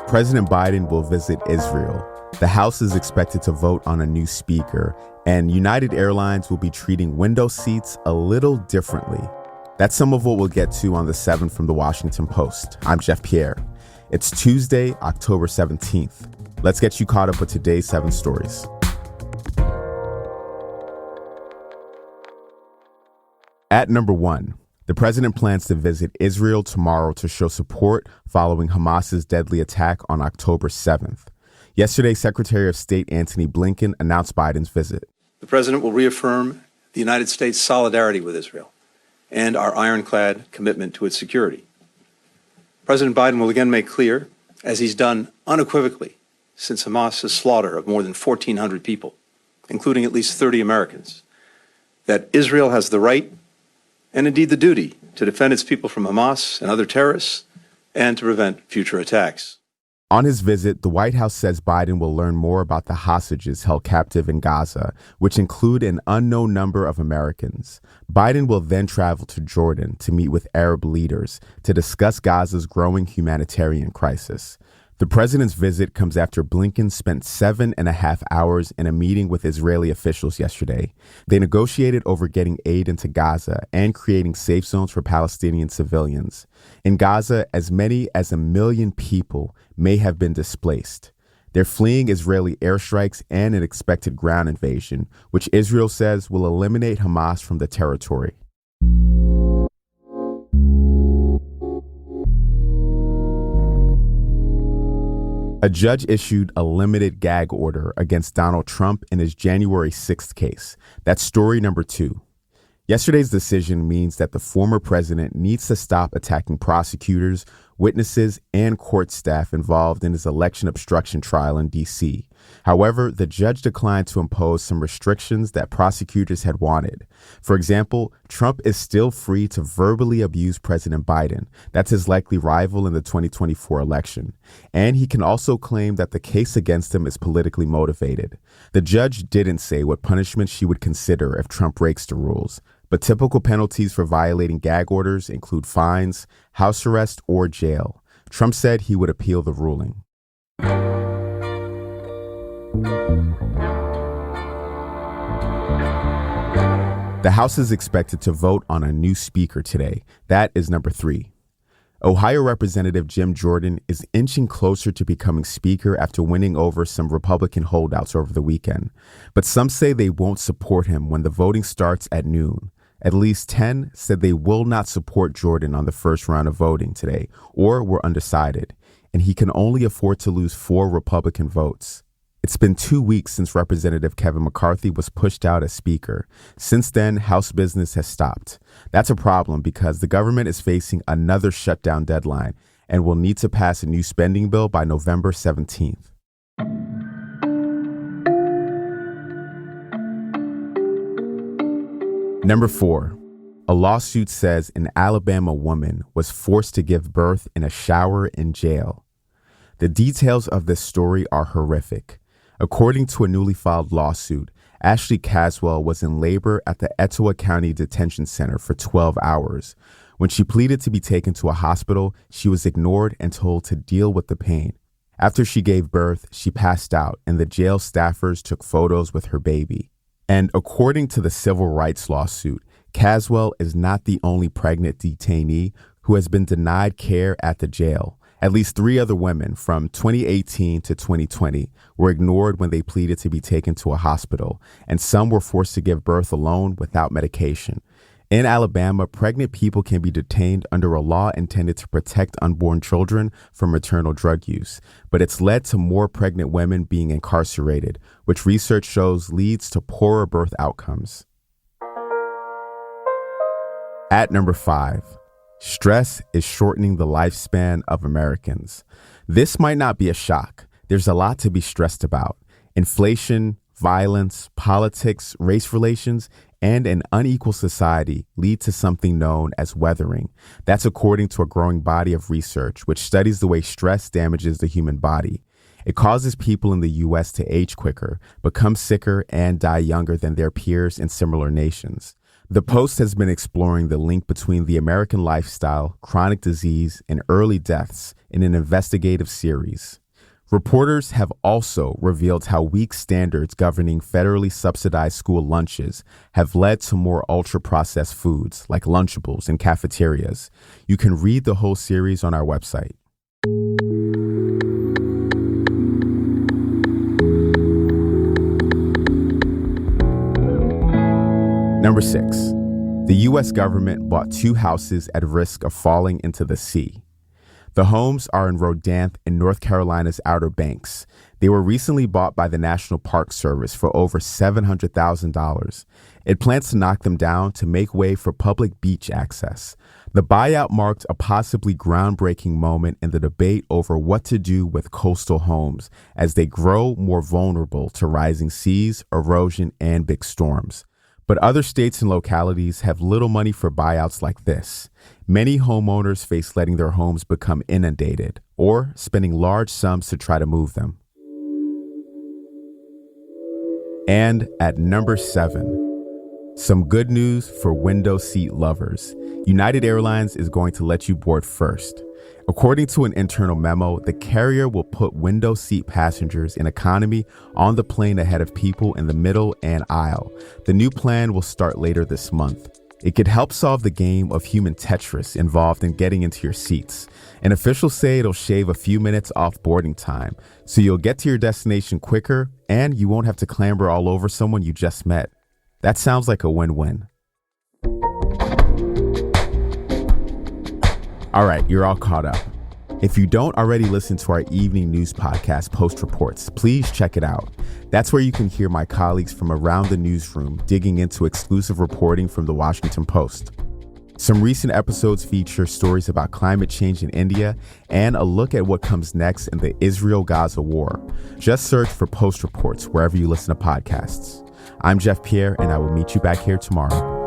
President Biden will visit Israel. The House is expected to vote on a new speaker, and United Airlines will be treating window seats a little differently. That's some of what we'll get to on the 7th from the Washington Post. I'm Jeff Pierre. It's Tuesday, October 17th. Let's get you caught up with today's 7 stories. At number 1, the president plans to visit Israel tomorrow to show support following Hamas's deadly attack on October 7th. Yesterday, Secretary of State Antony Blinken announced Biden's visit. The president will reaffirm the United States' solidarity with Israel and our ironclad commitment to its security. President Biden will again make clear, as he's done unequivocally since Hamas's slaughter of more than 1,400 people, including at least 30 Americans, that Israel has the right and indeed the duty to defend its people from Hamas and other terrorists and to prevent future attacks. On his visit, the White House says Biden will learn more about the hostages held captive in Gaza, which include an unknown number of Americans. Biden will then travel to Jordan to meet with Arab leaders to discuss Gaza's growing humanitarian crisis. The president's visit comes after Blinken spent 7.5 hours in a meeting with Israeli officials yesterday. They negotiated over getting aid into Gaza and creating safe zones for Palestinian civilians. In Gaza, as many as 1 million people may have been displaced. They're fleeing Israeli airstrikes and an expected ground invasion, which Israel says will eliminate Hamas from the territory. A judge issued a limited gag order against Donald Trump in his January 6th case. That's story number 2. Yesterday's decision means that the former president needs to stop attacking prosecutors, witnesses, and court staff involved in his election obstruction trial in D.C. However, the judge declined to impose some restrictions that prosecutors had wanted. For example, Trump is still free to verbally abuse President Biden. That's his likely rival in the 2024 election. And he can also claim that the case against him is politically motivated. The judge didn't say what punishment she would consider if Trump breaks the rules. But typical penalties for violating gag orders include fines, house arrest, or jail. Trump said he would appeal the ruling. The House is expected to vote on a new speaker today. That is number 3. Ohio Representative Jim Jordan is inching closer to becoming speaker after winning over some Republican holdouts over the weekend. But some say they won't support him when the voting starts at noon. At least 10 said they will not support Jordan on the first round of voting today, or were undecided, and he can only afford to lose 4 Republican votes. It's been 2 weeks since Representative Kevin McCarthy was pushed out as Speaker. Since then, House business has stopped. That's a problem because the government is facing another shutdown deadline and will need to pass a new spending bill by November 17th. Number 4, a lawsuit says an Alabama woman was forced to give birth in a shower in jail. The details of this story are horrific. According to a newly filed lawsuit, Ashley Caswell was in labor at the Etowah County Detention Center for 12 hours. When she pleaded to be taken to a hospital, she was ignored and told to deal with the pain. After she gave birth, she passed out, and the jail staffers took photos with her baby. And according to the civil rights lawsuit, Caswell is not the only pregnant detainee who has been denied care at the jail. At least 3 other women from 2018 to 2020 were ignored when they pleaded to be taken to a hospital, and some were forced to give birth alone without medication. In Alabama, pregnant people can be detained under a law intended to protect unborn children from maternal drug use, but it's led to more pregnant women being incarcerated, which research shows leads to poorer birth outcomes. At number 5, stress is shortening the lifespan of Americans. This might not be a shock. There's a lot to be stressed about. Inflation, violence, politics, race relations, and an unequal society lead to something known as weathering. That's according to a growing body of research which studies the way stress damages the human body. It causes people in the U.S. to age quicker, become sicker, and die younger than their peers in similar nations. The Post has been exploring the link between the American lifestyle, chronic disease, and early deaths in an investigative series. Reporters have also revealed how weak standards governing federally subsidized school lunches have led to more ultra-processed foods like Lunchables in cafeterias. You can read the whole series on our website. Number 6. The U.S. government bought 2 houses at risk of falling into the sea. The homes are in Rodanthe in North Carolina's Outer Banks. They were recently bought by the National Park Service for over $700,000. It plans to knock them down to make way for public beach access. The buyout marked a possibly groundbreaking moment in the debate over what to do with coastal homes as they grow more vulnerable to rising seas, erosion, and big storms. But other states and localities have little money for buyouts like this. Many homeowners face letting their homes become inundated or spending large sums to try to move them. And at number 7, some good news for window seat lovers. United Airlines is going to let you board first. According to an internal memo, the carrier will put window seat passengers in economy on the plane ahead of people in the middle and aisle. The new plan will start later this month. It could help solve the game of human Tetris involved in getting into your seats. And officials say it'll shave a few minutes off boarding time, so you'll get to your destination quicker and you won't have to clamber all over someone you just met. That sounds like a win-win. All right, you're all caught up. If you don't already listen to our evening news podcast, Post Reports, please check it out. That's where you can hear my colleagues from around the newsroom digging into exclusive reporting from the Washington Post. Some recent episodes feature stories about climate change in India and a look at what comes next in the Israel-Gaza war. Just search for Post Reports wherever you listen to podcasts. I'm Jeff Pierre, and I will meet you back here tomorrow.